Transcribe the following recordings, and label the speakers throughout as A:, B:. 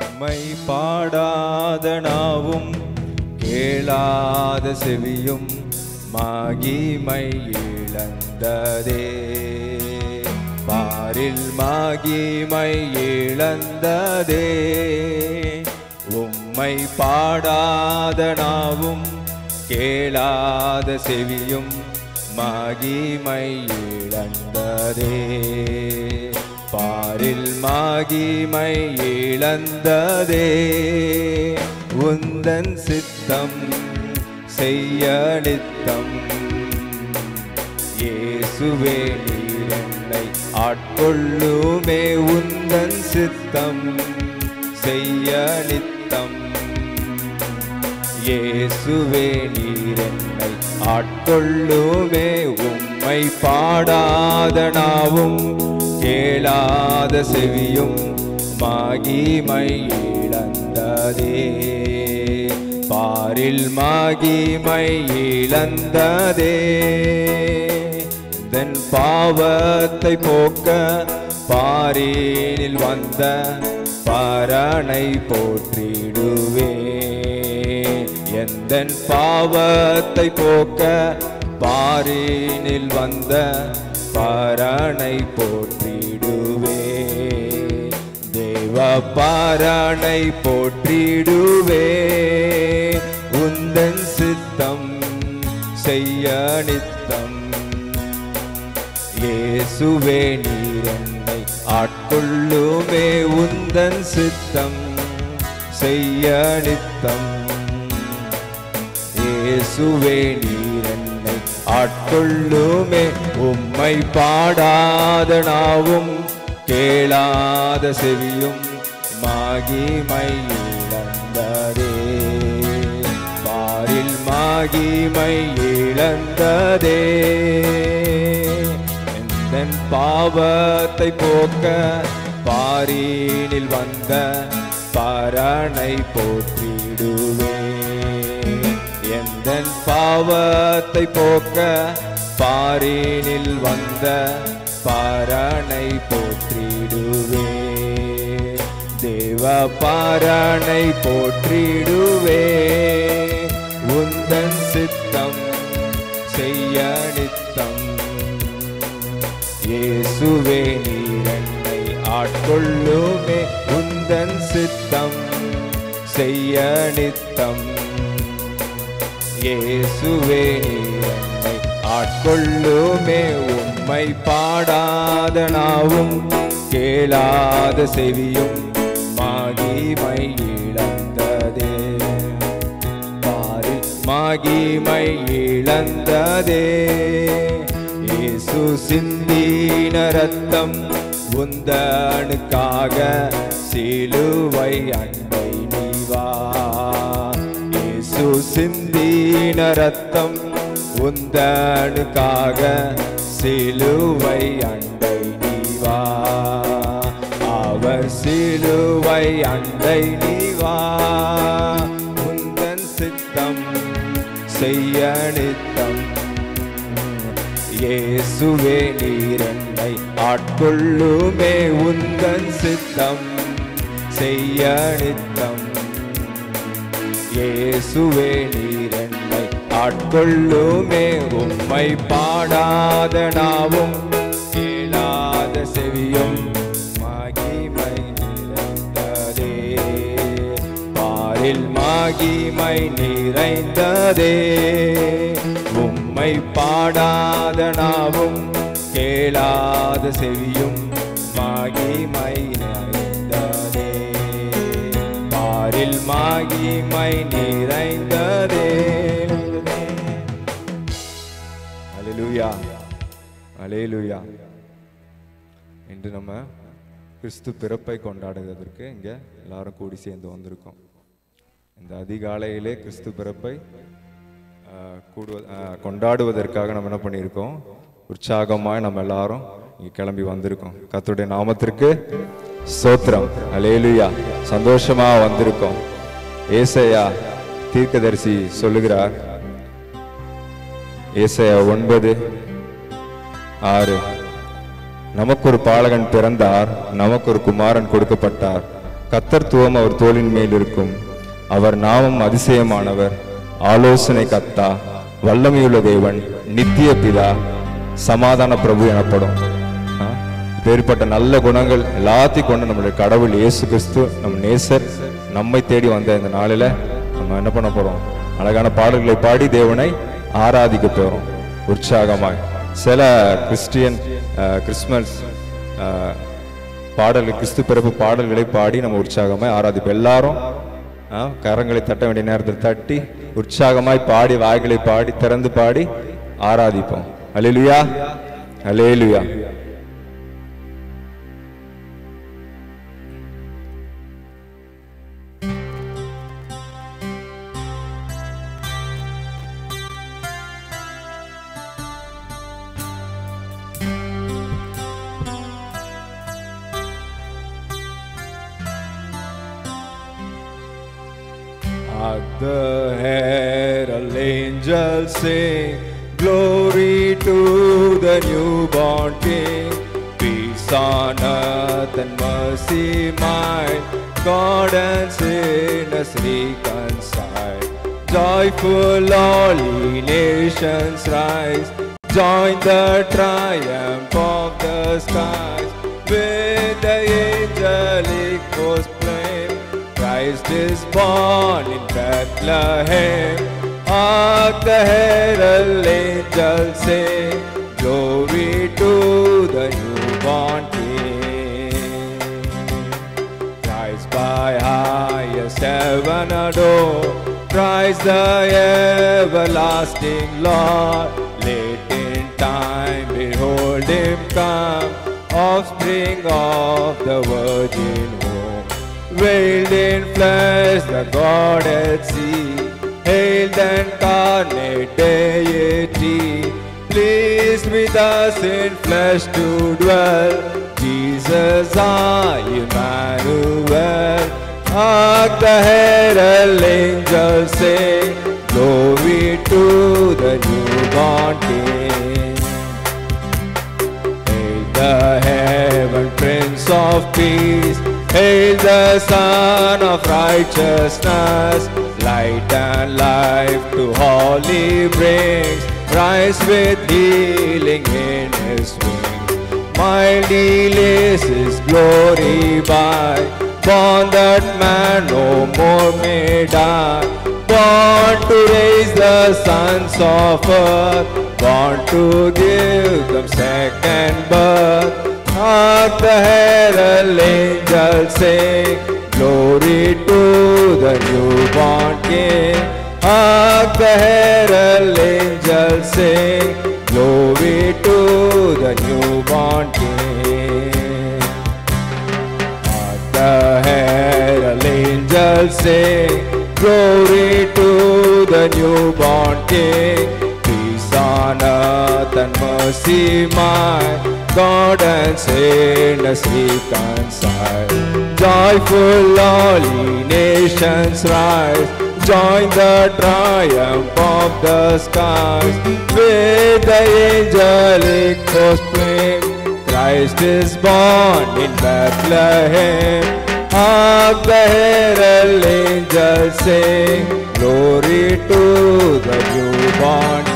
A: உம்மை பாடாத நாவும் கேளாத செவியும் மகிமை இழந்ததே. பாரில் மகிமை இழந்ததே. உம்மை பாடாத நாவும் கேளாத செவியும் மகிமை இழந்ததே. பாரில் மகிமை இழந்ததே. உந்தன் சித்தம் செய்ய நித்தம் இயேசுவே நீர் என்னை ஆட்கொள்ளுமே. உந்தன் சித்தம் செய்ய நித்தம் இயேசுவே நீர் என்னை ஆட்கொள்ளுமே. உம்மை பாடாத நாவும் கேளாத செவியும் மகிமை இழந்ததே. பாரில் மகிமை இழந்ததே. தன் பாவத்தை போக்க பாரினில் வந்த பரனை போற்றிடுவே. எந்தன் பாவத்தை போக்க பாரினில் வந்த பரனை போற்றிடுவே. தேவ பரனை போற்றிடுவே. உந்தன் சித்தம் செய்ய நித்தம் இயேசுவே நீர் என்னை ஆட்கொள்ளுமே. உந்தன் சித்தம் செய்ய நித்தம் இயேசுவே நீர் என்னை ஆட்கொள்ளுமே. உம்மை பாடாத நாவும் கேளாத செவியும் மகிமை இழந்ததே. பாரில் மகிமை இழந்ததே. எந்தன் பாவத்தை போக்க பாரினில் வந்த பரனை போற்றிடுவே. எந்தன் பாவத்தை போக்க பாரினில் வந்த பரனை போற்றிடுவே. தேவ பரனை போற்றிடுவே. உந்தன் சித்தம் செய்ய நித்தம் இயேசுவே நீர் என்னை ஆட்கொள்ளுமே. உந்தன் சித்தம் செய்ய நித்தம் இயேசுவே நீர் என்னை ஆட்கொள்ளுமே. உம்மை பாடாத நாவும் கேளாத செவியும் மகிமை இழந்ததே. பாரில் மகிமை இழந்ததே. இயேசு சிந்தின ரத்தம் உந்தனுக்காக சிலுவை அண்டை நீ வா. இயேசு சிந்தின ரத்தம் உந்தனுக்காக சிலுவை அண்டை நீ வா. அவர் சிலுவை அண்டை நீ வா. உந்தன் சித்தம் செய்ய நித்தம் இயேசுவே நீர் என்னை ஆட்கொள்ளுமே. உந்தன் சித்தம் செய்ய நித்தம் இயேசுவே நீர் என்னை ஆட்கொள்ளுமே. உம்மை பாடாத நாவும் கேளாத செவியும் மகிமை நிறைந்ததே. பாரில் மகிமை நிறைந்ததே. உம்மை பாடாத நாவும் கேளாத செவியும் மகிமை நிறைந்ததே. பாரில் மகிமை நிறைந்ததே. அல்லேலூயா, அல்லேலூயா. இன்று நம்ம கிறிஸ்து பிறப்பை கொண்டாடுவதற்கு இங்கே எல்லாரும் கூடி சேர்ந்து வந்திருக்கோம். இந்த அதிகாலையிலே கிறிஸ்து பிறப்பை கொண்டாடுவதற்காக நம்ம என்ன பண்ணியிருக்கோம்? உற்சாகமாக நம்ம எல்லாரும் இங்கே கிளம்பி வந்திருக்கோம். கர்த்தருடைய நாமத்திற்கு ஸ்தோத்திரம். அல்லேலூயா. சந்தோஷமா வந்திருக்கோம். ஏசாயா தீர்க்கதரிசி சொல்லுகிறார், ஏசாயா 9:6, நமக்கு ஒரு பாலகன் பிறந்தார், நமக்கு ஒரு குமாரன் கொடுக்கப்பட்டார், கர்த்தத்துவம் அவர் தோளின் மேல் இருக்கும், அவர் நாமம் அதிசயமானவர், ஆலோசனை கர்த்தா, வல்லமையுள்ள தேவன், நித்திய பிதா, சமாதான பிரபு எனப்படும். வேறுபட்ட நல்ல குணங்கள் எல்லாத்தையும் கொண்டு நம்மளுடைய கடவுள் இயேசு கிறிஸ்து நம் நேசர் நம்மை தேடி வந்த இந்த நாளில் நம்ம என்ன பண்ண போறோம்? அழகான பாடல்களை பாடி தேவனை ஆராதிக்க போறோம் உற்சாகமாய். சில கிறிஸ்மஸ் பாடல்கள், கிறிஸ்து பிறப்பு பாடல்களை பாடி நம்ம உற்சாகமாய் ஆராதிப்போம். எல்லாரும் கரங்களை தட்ட வேண்டிய நேரத்தில் தட்டி உற்சாகமாய் பாடி, வாய்களை பாடி திறந்து பாடி ஆராதிப்போம். அல்லேலூயா, அல்லேலூயா. At the herald angels sing, glory to the newborn King. Peace on earth and mercy mild, God and sinners reconciled. Joyful all ye nations rise, join the triumph of the skies. With the angelic host plain, Christ is born in Bethlehem. Hark the herald angels sing, glory to the newborn King. Christ by highest heaven adored, Christ the everlasting Lord. Late in time behold him come, offspring of the Virgin womb. Veiled in flesh the Godhead see, hail the incarnate deity. Pleased with us in flesh to dwell, Jesus our Emmanuel. Hark the herald angels sing, glory to the newborn King. Hail the heaven Prince of Peace, hail the Son of Righteousness. Light and life to all he brings, rise with healing in his wings. Mildly lays his glory by, born that man no more may die. Born to raise the sons of earth, born to give them second birth. Hark the herald angels sing, glory to the newborn King. Hark the herald angels sing, glory to the newborn King. Hark the herald angels sing, glory to the newborn King. Peace on earth and mercy mild, God and sinners reconciled. Joyful all ye nations rise, join the triumph of the skies. With the angelic host plain, Christ is born in Bethlehem. Hark the herald angels sing, glory to the newborn King.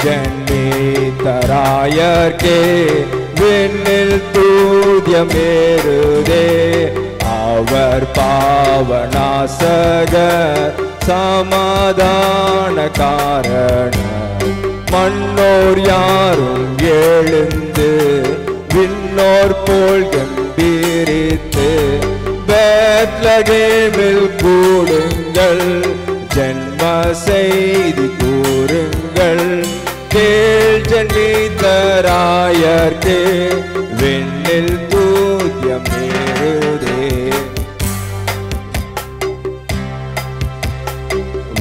A: ஜன்மித்தராயர்க்கே விண்ணில் தூதியமேறுதே, அவர் பாவநாசகர் சமாதான காரணர். மன்னோர் யாரும் எழுந்து விண்ணோர் போல் கம்பீர பெத்லகேமில் கூடுங்கள், ஜென்ம செய்தி கூறுங்கள். கேள் ஜென்மித்தராயர்க்கே விண்ணில் தூத்தியம் ஏறுதே.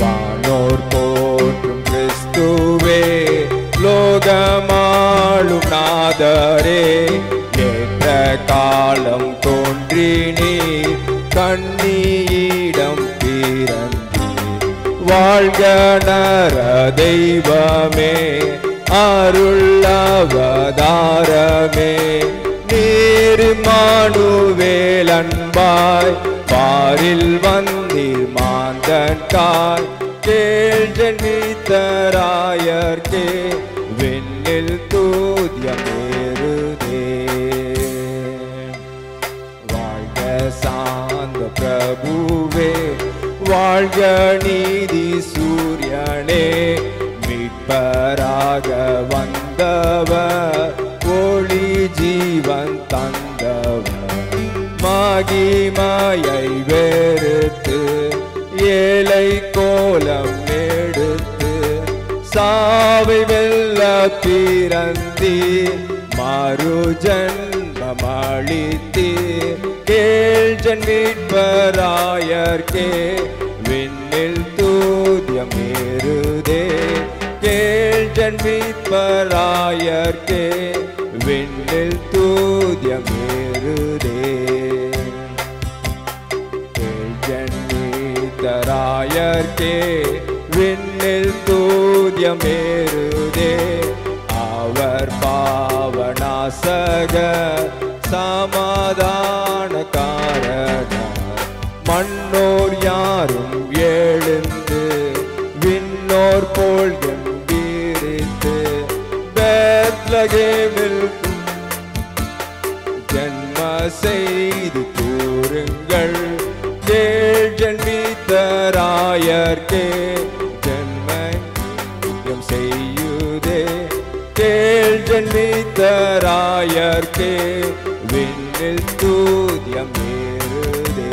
A: வானோர் போற்றும் கிறிஸ்துவே, லோகமாளும் நாதரே, ஏற்ற காலம் தோன்றி நீ கண்ணியிடம் பிறந்தீ. வாழ்க நர தெய்வமே, அருளவதாரமே, நீர் மானுவேல் அன்பாய் பாரில் வந்தீர் மாந்தன் காய். கேள் ஜென்மித்தராயர்க்கே விண்ணில் தூத்தியம் ஏறுதே. வாழ்க சாந்த பிரபுவே, வாழ்க நீதி சூரியனே, மீட்பராக வந்தவர், ஒளி ஜீவன் தந்தவர். மகிமையை வெறுத்து ஏழை கோலம் எடுத்து, சாவை வெல்ல பிறந்தீர், மறு ஜன்மமளித்தீர். கேள் ஜென்மித்தராயர்க்கே விண்ணில் தூத்தியம் ஏறுதே. கேள் ஜென்மித்தராயர்க்கே விண்ணில் தூத்தியம் ஏறுதே. கேள் ஜென்மித்தராயர்க்கே விண்ணில் தூத்தியம் ஏறுதே. அவர் பாவநாசக சமாதான காரணர், மண்ணோர் யாரும் எழுந்து விண்ணோர் போல் கம்பீரித்து, பெத்லகேமில் ஜென்ம செய்தி கூறுங்கள். கேள் ஜென்மித்தராயர்க்கே ஜென்மம் செய்யுதே. கேள் ஜென்மித்தராயர்க்கே விண்ணில் தூத்தியம் ஏறுதே.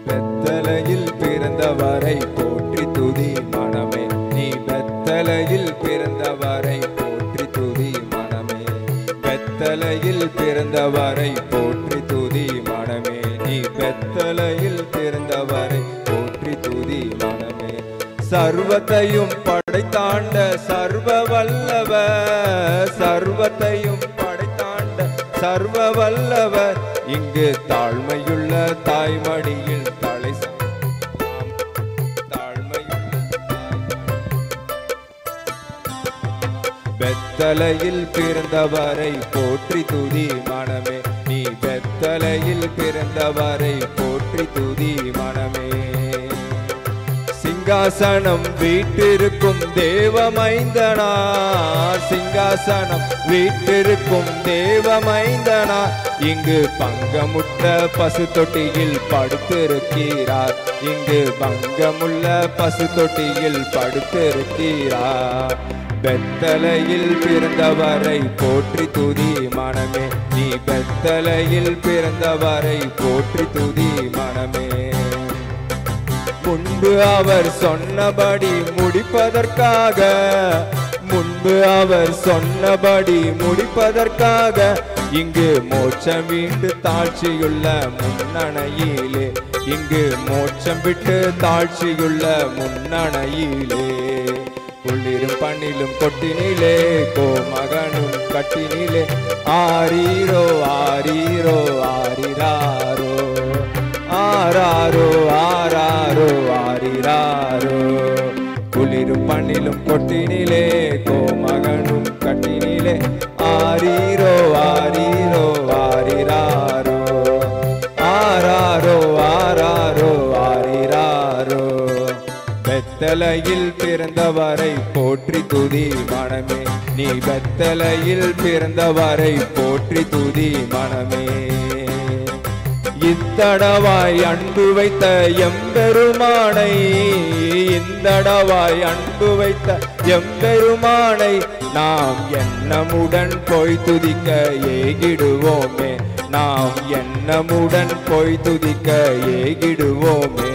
A: பெத்தலையில் பிறந்தவரை போற்றி துதி மனமே, நீ பெத்தலையில் பிறந்தவரை போற்றி துதி மனமே. பெத்தலையில் பிறந்தவரை போற்றி துதி மனமே, நீ பெத்தலையில் பிறந்தவரை போற்றி துதி மனமே. சர்வத்தையும் படைத்தாண்ட சர்வ வல்லவர், சர்வத்தையும் படைத்தாண்ட சர்வ வல்லவர், இங்கு தாழ்மையுள்ள தாய்மடியில் தலை தாழ்மையுள்ள பெத்தலையில் பிறந்தவரை போற்றி துதி மனமே, நீ பெத்தலையில் பிறந்தவரை போற்றி துதி மனமே. சிங்காசனம் வீட்டிருக்கும் தேவமைந்தனார், சிங்காசனம் வீட்டிருக்கும் தேவமைந்தனார், இங்கு பங்கமுட்ட பசு தொட்டியில் படுத்திருக்கிறார், இங்கு பங்கமுள்ள பசு தொட்டியில் படுத்திருக்கிறார். பெத்தலையில் பிறந்தவரை போற்றி துதி மனமே, நீ பெத்தலையில் பிறந்தவரை போற்றி துதி மனமே. முன்பு அவர் சொன்னபடி முடிப்பதற்காக முன்பு அவர் சொன்னபடி முடிப்பதற்காக இங்கு மோட்சம் வீண்டு தாழ்ச்சியுள்ள முன்னணையிலே, இங்கு மோட்சம் விட்டு தாழ்ச்சியுள்ள முன்னணையிலே, குளிரும் பணிலும் கொட்டினிலே கோமகனும் கட்டினிலே, ஆரீரோ ஆரீரோ ஆரிராரோ ஆராரோ ஆராரோ ஆரிராரோ, குளிரும் பணிலும் கொட்டினிலே கோமகனும் கட்டினிலே, ஆரீரோ ஆரீரோ ஆரிராரோ ஆராரோ ஆராரோ ஆரிராரோ. பெத்தலையில் பிறந்தவரை போற்றி துதி மனமே, நீ பெத்தலையில் பிறந்தவரை போற்றி துதி மனமே. இத்தடவாய் அன்பு வைத்த எம்பெருமானை, இந்தடவாய் அன்பு வைத்த எம்பெருமானை, நாம் எண்ணமுடன் போய் துதிக்க ஏகிடுவோமே, நாம் எண்ணமுடன் போய் துதிக்க ஏகிடுவோமே.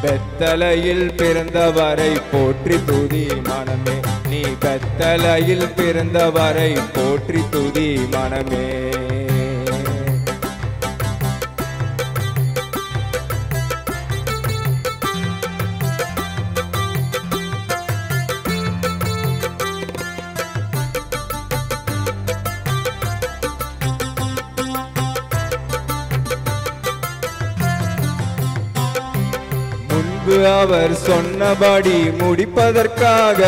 A: பெத்தலையில் பிறந்தவரை போற்றி துதி மனமே, நீ பெத்தலையில் பிறந்தவரை போற்றி துதி மனமே. முன்பு அவர் சொன்னபடி முடிப்பதற்காக,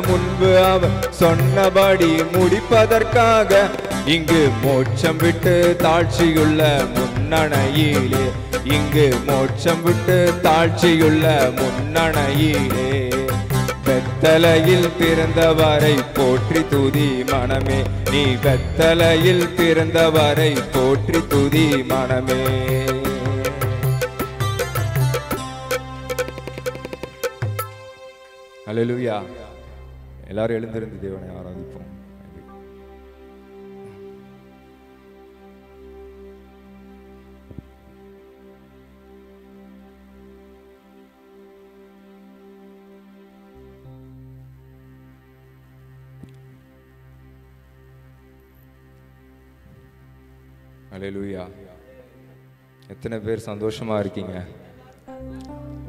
A: முன்பு அவர் சொன்னபடி முடிப்பதற்காக இங்கு மோட்சம் விட்டு தாழ்ச்சியுள்ள முன்னணையிலே, இங்கு மோட்சம் விட்டு தாழ்ச்சியுள்ள முன்னணையிலே, பெத்தலையில் பிறந்தவரை போற்றி துதி மனமே, நீ பெத்தலையில் பிறந்தவரை போற்றி துதி மனமே. அல்லேலூயா. எல்லாரும் எழுந்திருந்து தேவனை ஆராதிப்போம். அல்லேலூயா. எத்தனை பேர் சந்தோஷமா இருக்கீங்க?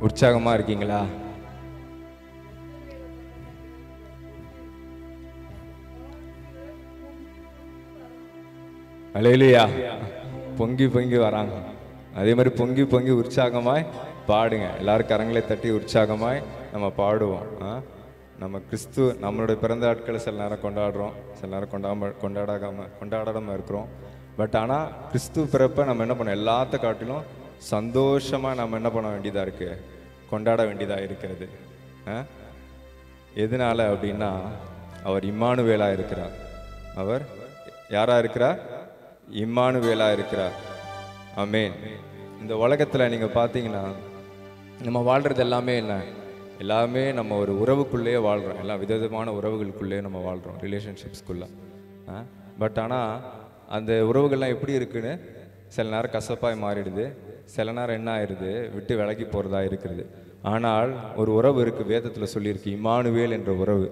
A: உற்சாகமா இருக்கீங்களா? அல்லேலூயா. பொங்கி பொங்கி வராங்க. அதே மாதிரி பொங்கி பொங்கி உற்சாகமாய் பாடுங்க. எல்லாரும் கரங்களை தட்டி உற்சாகமாய் நம்ம பாடுவோம். நம்ம கிறிஸ்து நம்மளுடைய பிறந்த நாட்களை சில நேரம் கொண்டாடுறோம், சில நேரம் கொண்டாடாமல் இருக்கிறோம். பட் ஆனால் கிறிஸ்து பிறப்பை நம்ம என்ன பண்ணோம், எல்லாத்த காட்டிலும் சந்தோஷமாக நம்ம என்ன பண்ண வேண்டியதாக இருக்குது, கொண்டாட வேண்டியதாக இருக்கிறது. எதனால அப்படின்னா, அவர் இம்மானுவேலாக இருக்கிறார். அவர் யாராக இருக்கிறார்? இம்மானுவேலாக இருக்கிறார். ஆமென். இந்த உலகத்தில் நீங்கள் பார்த்தீங்கன்னா நம்ம வாழ்கிறது எல்லாமே என்ன, எல்லாமே நம்ம ஒரு உறவுக்குள்ளேயே வாழ்கிறோம். எல்லா விதவிதமான உறவுகளுக்குள்ளேயே நம்ம வாழ்கிறோம், ரிலேஷன்ஷிப்ஸ்குள்ளே. பட் ஆனால் அந்த உறவுகள்லாம் எப்படி இருக்குன்னு சில நேரம் கசப்பாய் மாறிடுது, சில நேரம் என்ன ஆயிடுது, விட்டு விலகி போகிறதா இருக்கிறது. ஆனால் ஒரு உறவு இருக்குது, வேதத்தில் சொல்லியிருக்கு, இம்மானுவேல் என்ற உறவு.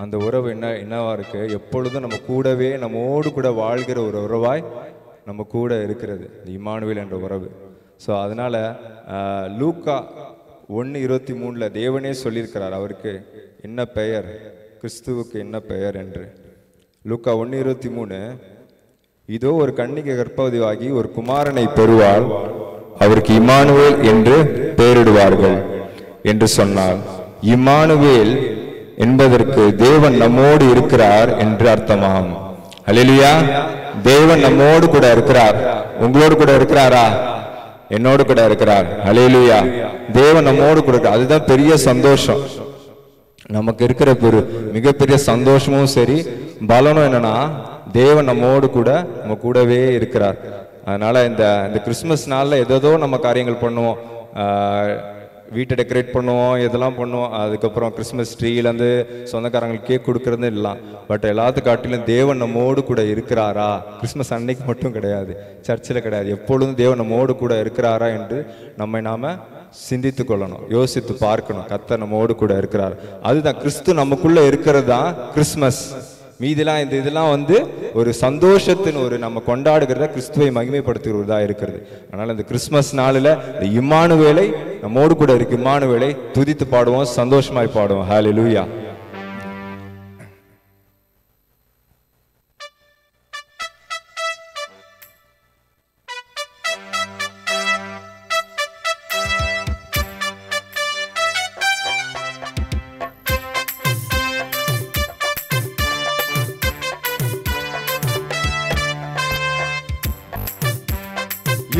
A: அந்த உறவு என்னவா இருக்குது, எப்பொழுதும் நம்ம கூடவே நம்மோடு கூட வாழ்கிற ஒரு உறவாய் நம்ம கூட இருக்கிறது, இந்த இம்மானுவேல் என்ற உறவு. ஸோ அதனால் லூக்கா 1:23 தேவனே சொல்லியிருக்கிறார் அவருக்கு என்ன பெயர், கிறிஸ்துவுக்கு என்ன பெயர் என்று. லூக்கா 1:23, இதோ ஒரு கன்னிகை கர்ப்பவதியாகி ஒரு குமாரனை பெறுவாள், அவருக்கு இம்மானுவேல் என்று பெயரிடுவார்கள் என்று சொன்னார். இம்மானுவேல் என்பதற்கு தேவன் நம்மோடு இருக்கிறார் என்று அர்த்தமாகும். அல்லேலூயா. தேவன் நம்மோடு கூட இருக்கிறார். உங்களோடு கூட இருக்கிறாரா? என்னோடு கூட இருக்கிறார். அல்லேலூயா. தேவன் நம்மோடு கூட இருக்கிறார். அதுதான் பெரிய சந்தோஷம். நமக்கு இருக்கிற மிகப்பெரிய சந்தோஷமும் சரி பலனும் என்னன்னா, தேவன் நம்மோடு கூட நம்ம கூடவே இருக்கிறார். அதனால இந்த கிறிஸ்மஸ் நாளில் ஏதோ நம்ம காரியங்கள் பண்ணுவோம், வீட்டை டெக்கரேட் பண்ணுவோம், இதெல்லாம் பண்ணுவோம். அதுக்கப்புறம் கிறிஸ்மஸ் ட்ரீலேருந்து சொந்தக்காரங்களுக்கு கேக் கொடுக்கறது இல்லை. பட் எல்லாத்துக்கு காட்டிலும் தேவன் நம்மோடு கூட இருக்கிறாரா, கிறிஸ்மஸ் அன்னைக்கு மட்டும் கிடையாது, சர்ச்சில் கிடையாது, எப்பொழுதும் தேவன் நம்மோடு கூட இருக்கிறாரா என்று நம்மை நாம் சிந்தித்து கொள்ளணும், யோசித்து பார்க்கணும். கர்த்தர் நம்மோடு கூட இருக்கிறார். அதுதான் கிறிஸ்து நமக்குள்ள இருக்கிறது தான் கிறிஸ்மஸ். மீதிலாம் இதெல்லாம் ஒரு சந்தோஷத்தின் நம்ம கொண்டாடுகிறத கிறிஸ்துவை மகிமைப்படுத்துகிறதா இருக்கிறது. அதனால இந்த கிறிஸ்மஸ் நாளில் இந்த இம்மானுவேலை நம்மோடு கூட இருக்கு, இம்மானுவேலை துதித்து பாடுவோம், சந்தோஷமாய் பாடுவோம். ஹல்லேலூயா.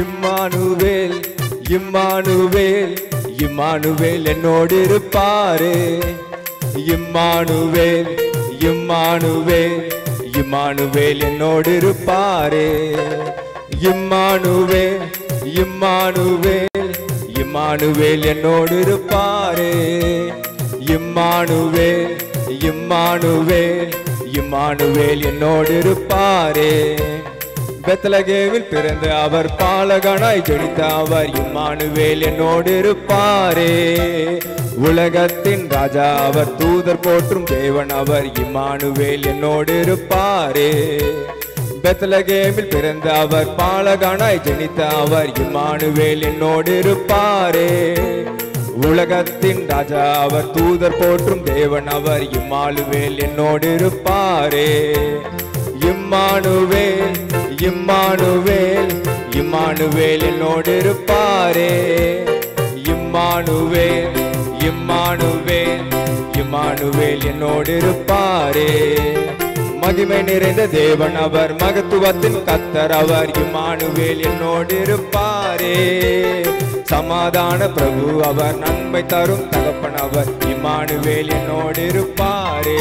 A: இம்மானுவேல் இம்மானுவேல் இம்மானுவேல் என்னோடு இருப்பாரே. இம்மானுவேல் இம்மானுவேல் இம்மானுவேல் என்னோடு இருப்பாரே. இம்மானுவேல் இம்மானுவேல் இம்மானுவேல் என்னோடு இருப்பாரே. இம்மானுவேல் இம்மானுவேல் இம்மானுவேல் என்னோடு இருப்பாரே. பெத்லகேமில் பிறந்து அவர் பாலகனாய் ஜனித்த அவர் இம்மானுவேல் என்னோடு இருப்பாரே. உலகத்தின் ராஜா அவர், தூதர் போற்றும் தேவன் அவர் இம்மானுவேல் என்னோடு இருப்பாரே. பெத்லகேமில் பிறந்து அவர் பாலகனாய் ஜனித்த அவர் இம்மானுவேல் என்னோடு இருப்பாரே. உலகத்தின் ராஜா அவர், தூதர் போற்றும் தேவன் அவர் இம்மானுவேல் என்னோடு இருப்பாரே. இம்மானுவேல் இம்மானுவேல் இம்மானுவேல் என்னோடு இருப்பாரே. இம்மானுவேல் இம்மானுவேல் இம்மானுவேல் என்னோடு இருப்பாரே. மகிமை நிறைந்த தேவன் அவர், மகத்துவத்தின் கர்த்தர் அவர் இம்மானுவேல் என்னோடு இருப்பாரே. சமாதான பிரபு அவர், நன்மை தரும் தகப்பன் அவர் இம்மானுவேல் என்னோடு இருப்பாரே.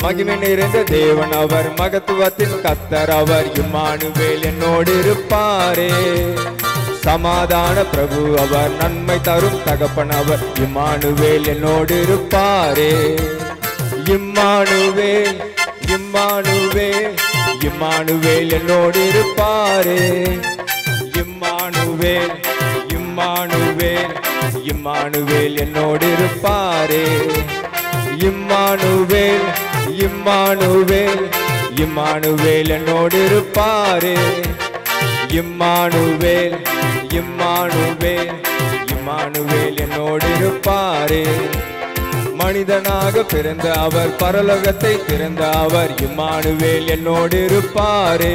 A: மகிமை நிறைந்த தேவன் அவர், மகத்துவத்தின் கர்த்தர் அவர் இம்மானுவேல் என்னோடு இருப்பாரே. சமாதான பிரபு அவர், நன்மை தரும் தகப்பன் அவர் இம்மானுவேல் என்னோடு இருப்பாரே. இம்மானுவேல் இம்மானுவேல் இம்மானுவேல் என்னோடு இருப்பாரே. இம்மானுவேல் இம்மானுவேல் இம்மானுவேல் என்னோடு இருப்பாரே. இம்மானுவேல் இம்மானுவேல் இம்மானுவேல் என்னோடு இருப்பாரே. இம்மானுவேல் இம்மானுவேல் இம்மானுவேல் என்னோடு இருப்பாரே. மனிதனாக பிறந்த அவர், பரலோகத்தை திறந்த அவர் இம்மானுவேல் என்னோடு இருப்பாரே.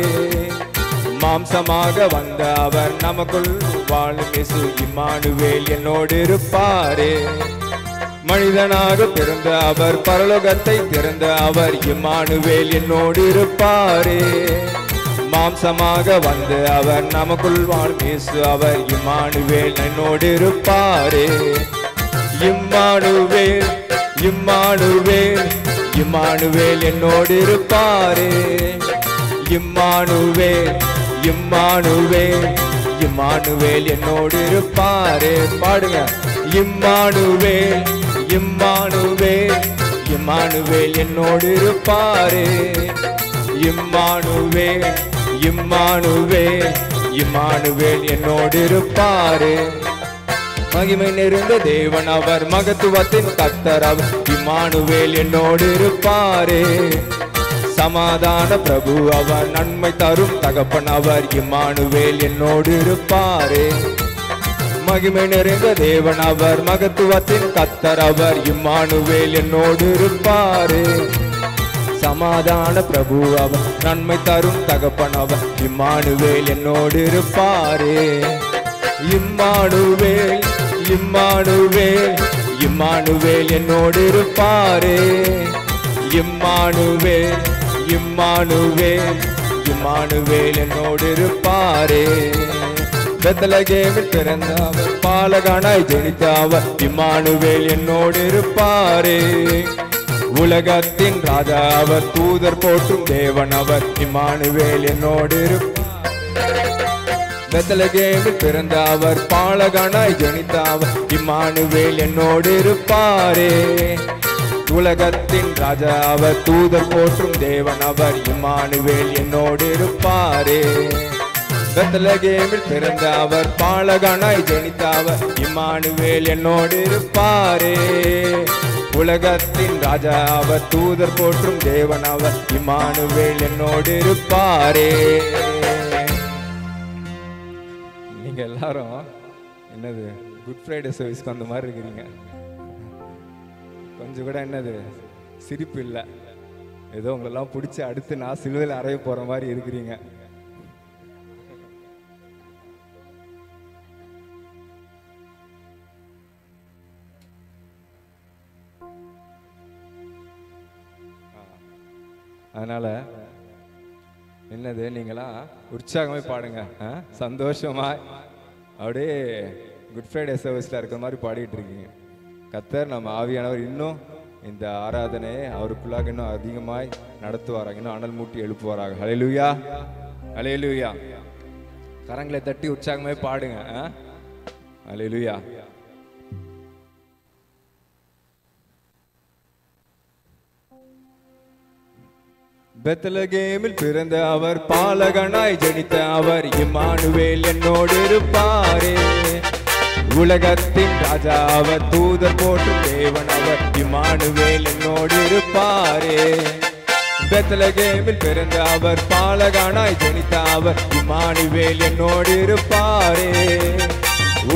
A: மாம்சமாக வந்த அவர், நமக்குள் வாழும் இயேசு இம்மானுவேல் என்னோடு இருப்பாரே. மனிதனாக பிறந்த அவர், பரலோகத்தை திறந்த அவர் இம்மானுவேல் என்னோடு இருப்பாரே. மாம்சமாக வந்து அவர், நமக்குள் வாழும் இயேசு அவர் இம்மானுவேல் என்னோடு இருப்பாரே. இம்மானுவேல் இம்மானுவேல் இம்மானுவேல் என்னோடு இருப்பாரே. இம்மானுவேல் இம்மானுவேல் இம்மானுவேல் என்னோடு இருப்பாரே. பாடுங்க. இம்மானுவேல் இம்மானுவேல் இம்மானுவேல் என்னோடு இருப்பாரே. இம்மானுவேல் இம்மானுவேல் இம்மானுவேல் என்னோடு இருப்பாரே. மகிமை நிறைந்த தேவன் அவர், மகத்துவத்தின் கர்த்தர் அவர் இம்மானுவேல் என்னோடு இருப்பாரே. சமாதான பிரபு அவர், நன்மை தரும் தகப்பன் அவர் இம்மானுவேல் என்னோடு இருப்பாரே. மகிமை நிறைந்த தேவன் அவர், மகத்துவத்தின் கர்த்தர் அவர் இம்மானுவேல் என்னோடு இருப்பாரே. சமாதான பிரபு அவர், நன்மை தரும் தகப்பன் அவர் இம்மானுவேல் என்னோடு இருப்பாரே. இம்மானுவேல் இம்மானுவேல் இம்மானுவேல் என்னோடு இருப்பாரே. இம்மானுவேல் இம்மானுவேல் இம்மானுவேல் என்னோடு இருப்பாரே. பெத்லகேமில் பிறந்த அவர், பாலகனாய் ஜனித்த அவர் இம்மானுவேல் என்னோடு இருப்பாரே. உலகத்தின் ராஜா அவர், தூதர் போற்றும் தேவன் அவர் இம்மானுவேல் என்னோடு இருப்பார். பெத்லகேமில் பிறந்த அவர், பாலகனாய் ஜனித்த அவர் இம்மானுவேல் என்னோடு இருப்பாரே. உலகத்தின் ராஜா அவர், தூதர் போற்றும் தேவன் அவர் இம்மானுவேல் என்னோடு இருப்பாரே. பெத்லகேமில் பிறந்த அவர் பாலகனாய் ஜனித்த அவர் இம்மானுவேல் என்னோடு இருப்பாரே. உலகத்தின் ராஜா அவர் தூதர் போற்றும் தேவன் அவர் இம்மானுவேல் என்னோடு இருப்பாரே. நீங்க எல்லாரும் என்னது குட் ஃப்ரைடே சர்வீஸ்க்கு அந்த மாதிரி இருக்கிறீங்க. கொஞ்சம் கூட என்னது சிரிப்பு இல்லை. ஏதோ உங்களெல்லாம் பிடிச்சி அடுத்து நான் சிலுவையில் அறைய போற மாதிரி இருக்கிறீங்க. அதனால என்னது நீங்களா உற்சாகமே பாடுங்க, சந்தோஷமா அப்படியே குட் ஃப்ரைடே சர்வீஸ்ல இருக்கிற மாதிரி பாடிட்டு இருக்கீங்க. கர்த்தர் நம்ம ஆவியானவர் இன்னும் இந்த ஆராதனையை அவருக்குள்ளாக இன்னும் அதிகமாய் நடத்துவாராங்க, இன்னும் அனல் மூட்டி எழுப்புவாராக. ஹல்லேலூயா, ஹல்லேலூயா. கரங்களை தட்டி உற்சாகமே பாடுங்க. ஹல்லேலூயா. பெத்லகேமில் பிறந்த அவர் பாலகனாய் ஜனித்த அவர் இம்மானுவேல் என்னோடு இருப்பாரே. உலகத்தின் ராஜா அவர் தூதர் போற்றும் தேவன் அவர் இம்மானுவேல் என்னோடு இருப்பாரே. பெத்லகேமில் பிறந்த அவர் பாலகனாய் ஜனித்த அவர் இம்மானுவேல் என்னோடு இருப்பாரே.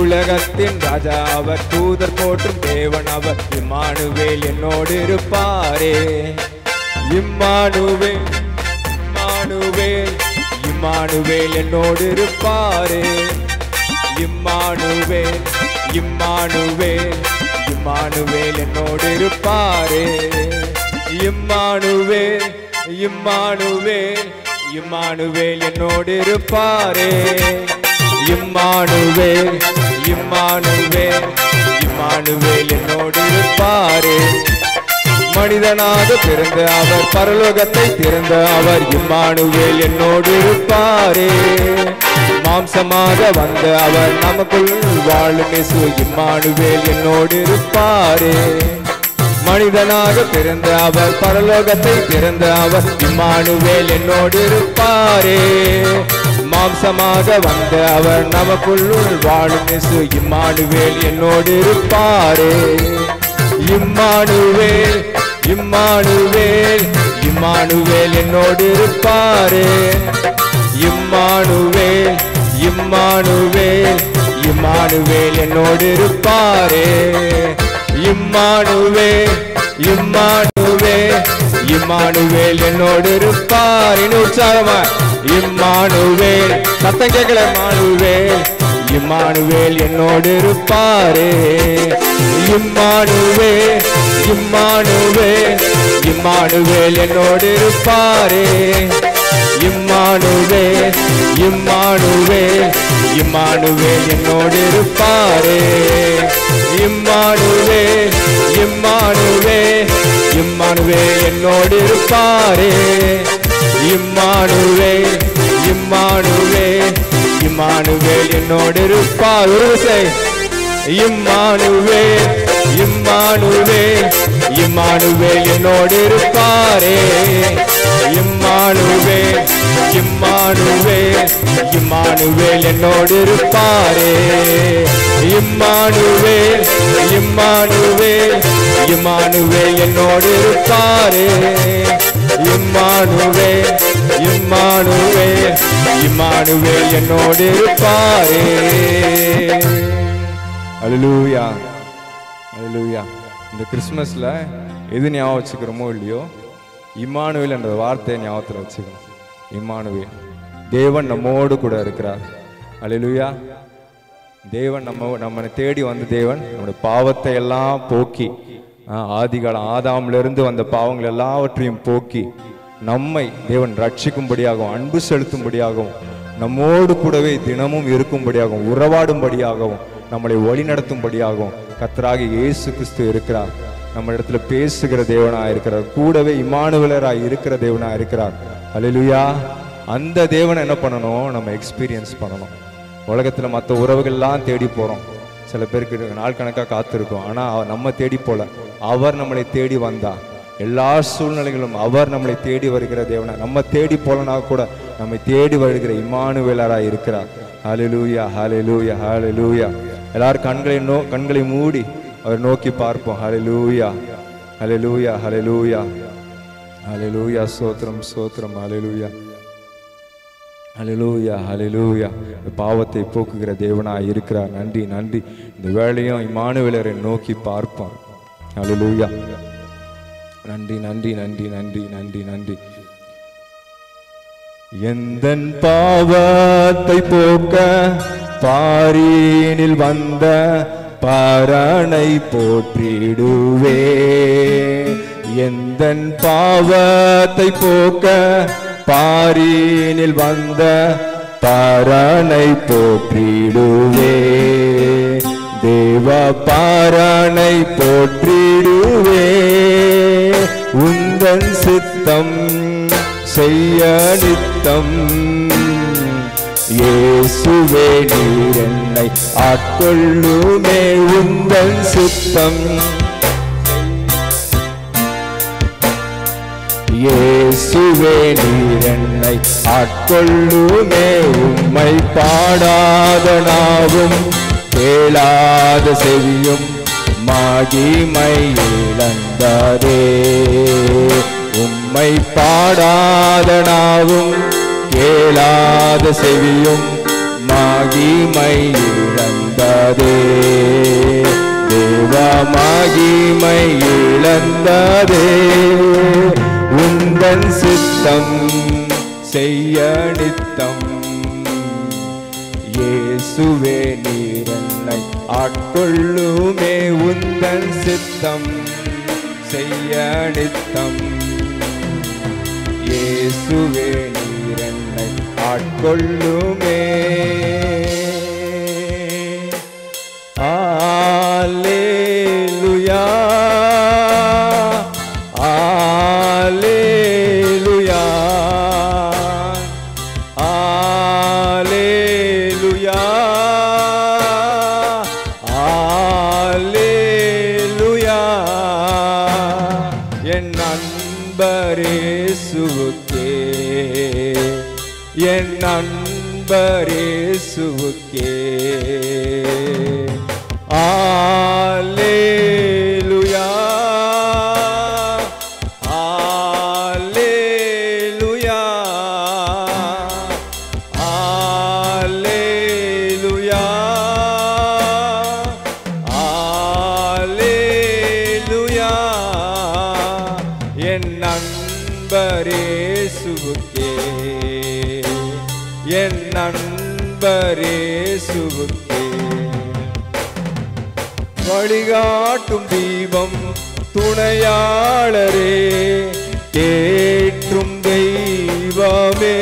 A: உலகத்தின் ராஜா அவர் தூதர் போற்றும் தேவன் அவர் இம்மானுவேல் என்னோடு இருப்பாரே. இம்மானுவேல், இம்மானுவேல், இம்மானுவேல் என்னோடு இருப்பாரே. இம்மானுவேல், இம்மானுவேல், இம்மானுவேல் என்னோடு இருப்பாரே. இம்மானுவேல், இம்மானுவேல், இம்மானுவேல் என்னோடு இருப்பாரே. இம்மானுவேல், இம்மானுவேல், இம்மானுவேல் என்னோடு இருப்பாரே. மனிதனாக பிறந்த அவர் பரலோகத்தை திறந்த அவர் இம்மானுவேல் என்னோடு இருப்பாரே. மாம்சமாக வந்த அவர் நமக்குள் வாழும் இயேசு இம்மானுவேல் என்னோடு இருப்பாரே. மனிதனாக பிறந்த அவர் பரலோகத்தை திறந்த அவர் இம்மானுவேல் என்னோடு இருப்பாரே. மாம்சமாக வந்த அவர் நமக்குள் வாழும் இயேசு இம்மானுவேல் என்னோடு இருப்பாரே. இம்மானுவேல், இம்மானுவேல், இம்மானுவேல் என்னோடு இருப்பாரே. இம்மானுவேல், இம்மானுவேல், இம்மானுவேல் என்னோடு இருப்பாரே. இம்மானுவேல், இம்மானுவேல், இம்மானுவேல் என்னோடு இருப்பார். இன்னும் உற்சாகமா இம்மானுவேல், சத்தம் கேட்கல. இம்மானுவேல், இம்மானுவேல் என்னோடு இருப்பாரே. இம்மானுவேல், இம்மானுவேல், இம்மானுவேல் என்னோடு இருப்பாரே. இம்மானுவேல், இம்மானுவேல், இம்மானுவேல் என்னோடு இருப்பாரே. இம்மானுவேல், இம்மானுவேல், இம்மானுவேல் என்னோடு இருப்பாரே. இம்மானுவேல், இம்மானுவேல், இம்மானுவேல் என்னோடு இருப்பார். ஒரு விசை இம்மானுவேல், இம்மானுவேல், இம்மானுவேல் என்னோடு இருப்பாரே. இம்மானுவேல், இம்மானுவேல், இம்மானுவேல் என்னோடு இருப்பாரே. இம்மானுவேல், இம்மானுவேல், இம்மானுவேல் என்னோடு இருப்பாரே. இம்மானுவேல், இம்மானுவேல், இம்மானுவேல் என்னோடு இருப்பாரே. அல்லேலூயா, அல்லேலூயா. இந்த கிறிஸ்மஸ்ல எது ஞாபகம் வச்சுக்கிறோமோ இல்லையோ, இம்மானுவேல் என்ற வார்த்தையை ஞாபகத்தில் வச்சுக்கணும். இம்மானுவேல், தேவன் நம்மோடு கூட இருக்கிறார். அல்லேலூயா. தேவன் நம்மை தேடி வந்த தேவன் நம்முடைய பாவத்தை எல்லாம் போக்கி, ஆதிகாலம் ஆதாமிலிருந்து வந்த பாவங்கள் எல்லாவற்றையும் போக்கி நம்மை தேவன் ரட்சிக்கும்படியாகவும் அன்பு செலுத்தும்படியாகவும் நம்மோடு கூடவே தினமும் இருக்கும்படியாகவும் உறவாடும்படியாகவும் நம்மளை வழி நடத்தும்படியாகவும் கர்த்தராகிய இயேசு கிறிஸ்து இருக்கிறார். நம்ம இடத்துல பேசுகிற தேவனாக இருக்கிறார். கூடவே இம்மானுவேலராக இருக்கிற தேவனாக இருக்கிறார். அல்லேலூயா. அந்த தேவனை என்ன பண்ணணும்? நம்ம எக்ஸ்பீரியன்ஸ் பண்ணணும். உலகத்தில் மற்ற உறவுகள்லாம் தேடி போகிறோம். சில பேருக்கு நாள் கணக்காக காத்திருக்கோம். ஆனால் நம்ம தேடி போல, அவர் நம்மளை தேடி வந்தார். எல்லா சூழ்நிலைகளும் அவர் நம்மளை தேடி வருகிற தேவனா, நம்ம தேடி போலனா கூட நம்மை தேடி வருகிற இம்மானுவேலராய் இருக்கிறார். ஹல்லேலூயா, ஹல்லேலூயா, ஹல்லேலூயா. எல்லாரும் கண்களை மூடி அவர் நோக்கி பார்ப்போம். ஹல்லேலூயா, ஹல்லேலூயா, ஹல்லேலூயா, ஹல்லேலூயா. ஸ்தோத்திரம், ஸ்தோத்திரம். ஹல்லேலூயா, ஹல்லேலூயா, ஹல்லேலூயா. பாவத்தை போக்குகிற தேவனாய் இருக்கிறார். நன்றி, நன்றி. இந்த வேளையும் இம்மானுவேலரை நோக்கி பார்ப்போம். ஹல்லேலூயா. நன்றி, நன்றி, நன்றி, நன்றி, நன்றி, நன்றி. எந்தன் பாவத்தை போக்க பாரினில் வந்த பரனை போற்றிடுவே. எந்தன் பாவத்தை போக்க பாரினில் வந்த பரனை போற்றிடுவே. தேவ பரனை போற்றிடுவே. உந்தன் சித்தம் செய்ய நித்தம் இயேசுவே நீர் என்னை ஆட்கொள்ளுமே. உந்தன் சித்தம் இயேசுவே நீர் என்னை ஆட்கொள்ளுமே. உம்மை பாடாத நாவும் கேளாத செவியும் மகிமை இழந்ததே. உம்மை பாடாத நாவும் கேளாத செவியும் மகிமை இழந்ததே. தேவ மகிமை இழந்ததே. உந்தன் சித்தம் செய்ய நித்தம் இயேசுவே நீர் என்னை ஆட்கொள்ளுமே. உந்தன் சித்தம் செய்ய நித்தம் இயேசுவே நீர் என்னை ஆட்கொள்ளுமே. அல்லேலூயா, அல்லேலூயா, அல்லேலூயா, அல்லேலூயா. என் நண்பரேசுவுக்கே, என் நண்பரேசுவுக்கே. அல்லேலூயா, அல்லேலூயா, அல்லேலூயா, அல்லேலூயா. என் நண்பரேசுவுக்கே, என் நண்பரேசுவுக்கே. வழிகாட்டும் தீபம் துணையாளரே, தேற்றும் தெய்வமே.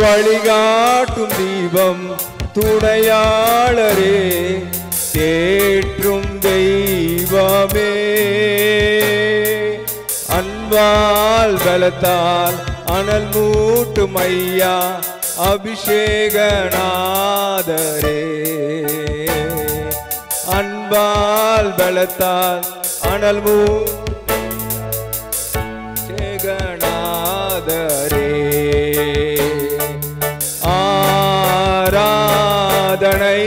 A: வழிகாட்டும் தீபம் துணையாளரே, தேற்றும் தெய்வமே. அன்பால் பலத்தால் அனல் மூட்டும் ஐயா அபிஷேகநாதரே. அன்பால் பலத்தால் அனல் மூட்டும் ஆராதனை,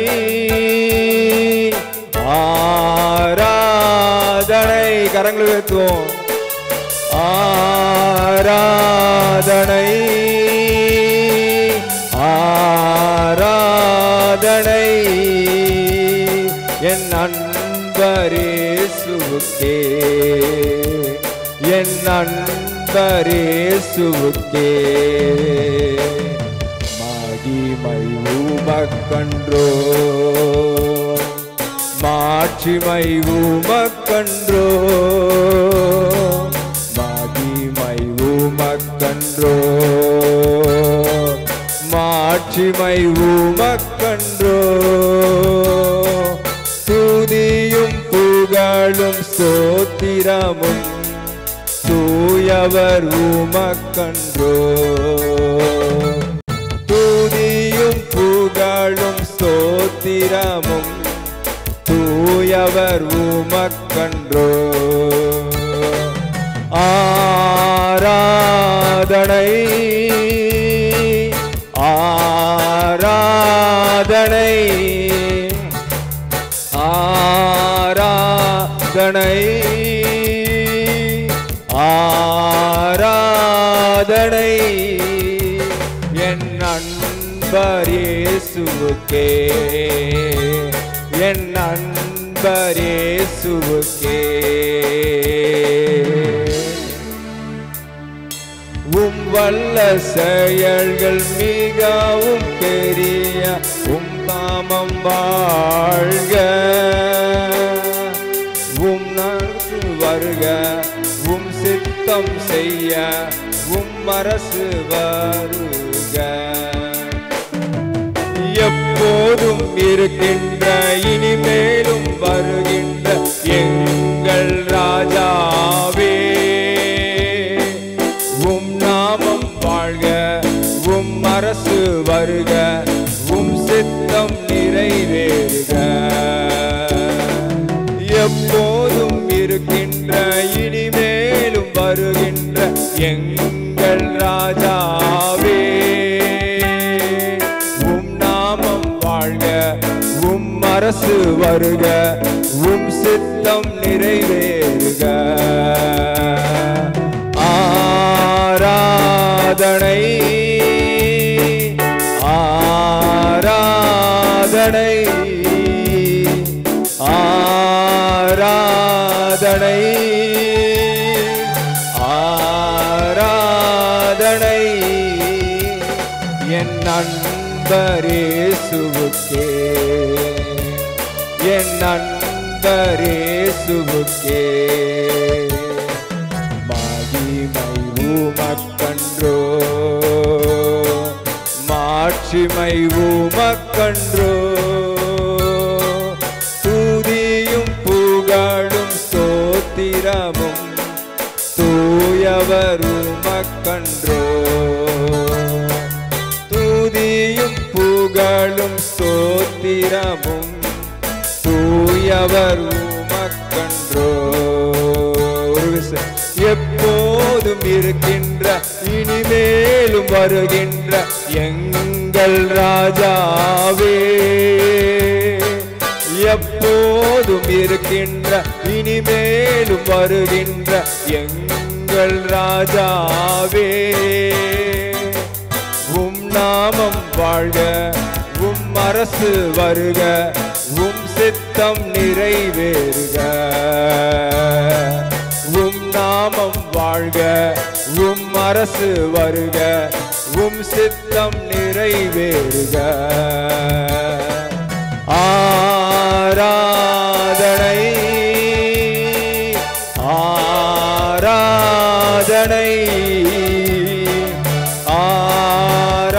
A: ஆராதனை. கரங்கள் உயர்த்துவோம். ஆராதனை, ஆராதனை. என் நண்பரேசுவுக்கே, என் நண்பரேசுவுக்கே. மகிமை உமக்கன்றோ, மாட்சிமை உமக்கன்றோ. மகிமை உமக்கன்றோ, மாட்சிமை உமக்கன்றோ. துதியும் புகழும் ஸ்தோத்திரமும் தூயவர் உமக்கன்றோ. துதியும் புகழும் ஸ்தோத்திரமும் தூயவர் உமக்கன்றோ. ஆராதனை ஆராதனை ஆராதனை என் நண்பர் இயேசுவுக்கே என் நண்பர் இயேசுவுக்கே உம் வல்ல செயல்கள் மிகவும் பெரிய உம் நாமம் வாழ்க உம் நன்கு வருக உம் சித்தம் செய்ய உம் அரசு வருக எப்போதும் இருக்கின்ற இனிமேலும் வருகின்ற எங்கள் ராஜாவே உம் நாமம் வாழ்க உம் அரசு வருக உம் சித்தம் நிறைவேறுக எப்போதும் இருக்கின்ற இனிமேலும் வருகின்ற எங்கள் ராஜாவே உம் நாமம் வாழ்க உம் அரசு வருக உம் சித்தம் நிறைவேறுக ஆராதனை ஆராதனை ஆராதனை ஆராதனை என் நண்பர் இயேசுவுக்கே என் நண்பர் இயேசுவுக்கே மகிமை உமக்கன்றோ மாட்சிமை உமக்கன்றோ துதியும் புகழும் ஸ்தோத்திரமும் தூயவர் உமக்கன்றோ துதியும் புகழும் ஸ்தோத்திரமும் தூயவர் உமக்கன்றோ எப்போதும் இருக்கின்ற இனிமேலும் வருகின்ற எங்கள் ராஜாவே எப்போதும் இருக்கின்ற இனிமேலும் வருகின்ற எங்கள் ராஜாவே உம் நாமம் வாழ்க உம் அரசு வருக உம் சித்தம் நிறைவேறுக உம் நாமம் வாழ்க உம் அரசு வருக உம் சித்தம் நிறைவேறுக ஆராதனை ஆராதனை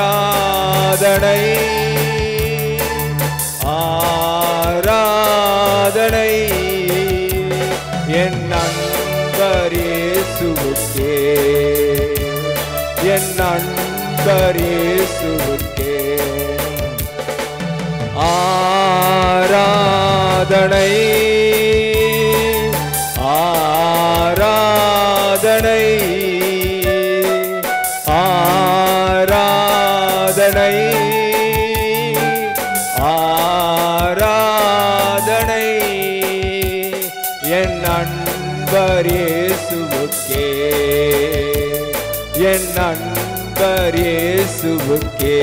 A: ஆராதனை ஆராதனை என் நண்பர் இயேசுவுக்கே என் நண்பர் இயேசுவுக்கே ஆராதனை ஆராதனை ஆராதனை ஆராதனை என் நண்பர் இயேசுவுக்கே என் நண்பர் இயேசுவுக்கே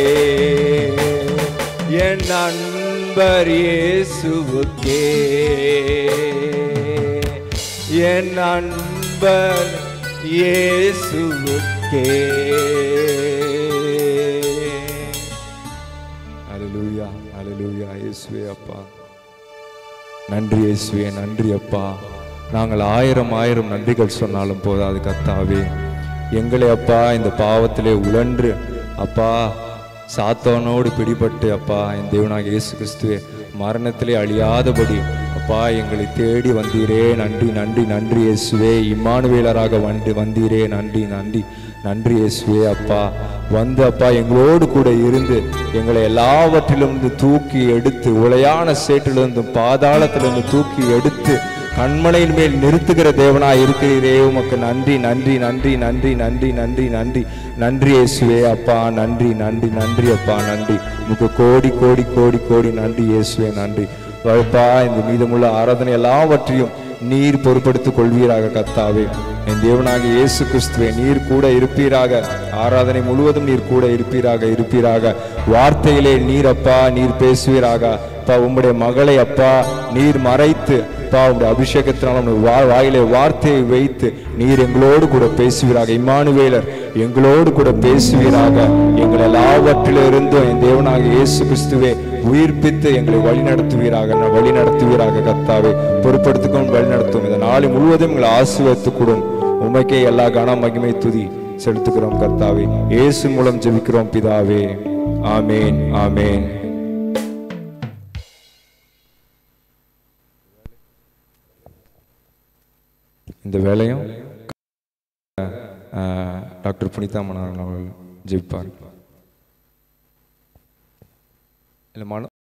A: என் நண்பர் இயேசுவுக்கே என் நண்பர் இயேசுவுக்கே. அல்லேலூயா அல்லேலூயா. இயேசுவே அப்பா நன்றி, இயேசுவே நன்றி அப்பா. நாங்கள் ஆயிரம் ஆயிரம் நன்றிகள் சொன்னாலும் போதாது கர்த்தாவே. எங்களை அப்பா இந்த பாவத்திலே உழன்று அப்பா சாத்தானோடு பிடிபட்டு அப்பா என் தேவனாகிய இயேசு கிறிஸ்துவே மரணத்திலே அழியாதபடி அப்பா எங்களை தேடி வந்தீரே. நன்றி நன்றி நன்றி இயேசுவே. இம்மானுவேலராக வந்தீரே. நன்றி நன்றி நன்றி இயேசுவே அப்பா. வந்து அப்பா எங்களோடு கூட இருந்து எங்களை எல்லாவற்றிலிருந்து தூக்கி எடுத்து உளையான சேற்றிலிருந்தும் பாதாளத்திலிருந்து தூக்கி எடுத்து கண்மலையின் மேல் நிறுத்துகிற தேவனாய் இருக்கிறீரே, உமக்கு நன்றி நன்றி நன்றி நன்றி நன்றி நன்றி நன்றி நன்றி இயேசுவே. அப்பா நன்றி நன்றி நன்றி அப்பா நன்றி. உமக்கு கோடி கோடி கோடி கோடி நன்றி இயேசுவே நன்றி. அப்பா இந்த மீதமுள்ள ஆராதனை எல்லாவற்றையும் நீர் பொறுப்படுத்திக் கொள்வீராக கர்த்தாவே. என் தேவனாக இயேசு கிறிஸ்துவே, நீர் கூட இருப்பீராக. ஆராதனை முழுவதும் நீர் கூட இருப்பீராக. வார்த்தையிலே நீர் அப்பா நீர் பேசுவீராக. அப்பா உம்முடைய மகளை அப்பா நீர் மறைத்து அப்பா உம்முடைய அபிஷேகத்தினால் வாயிலே வார்த்தையை வைத்து நீர் எங்களோடு கூட பேசுவீராக. இம்மானுவேலர் எங்களோடு கூட பேசுவீராக. எங்கள் எல்லாவற்றிலிருந்தும் என் தேவனாக இயேசு கிறிஸ்துவே உயிர்ப்பித்து எங்களை வழிநடத்துவீராக கர்த்தாவே. பொறுப்படுத்திக்கொண்டு வழிநடத்தும். இந்த நாளை முழுவதும் எங்களை ஆசீர்வதித்துக் கொடும். உமக்கே எல்லா கன மகிமை துதி செலுத்துகிறோம் கர்த்தாவே. இயேசு மூலம் ஜெபிக்கிறோம் பிதாவே. ஆமேன் ஆமேன். இந்த வேலையும் டாக்டர் புனிதா மனோகரன் அவர்கள் ஜெபிப்பார். இல்லை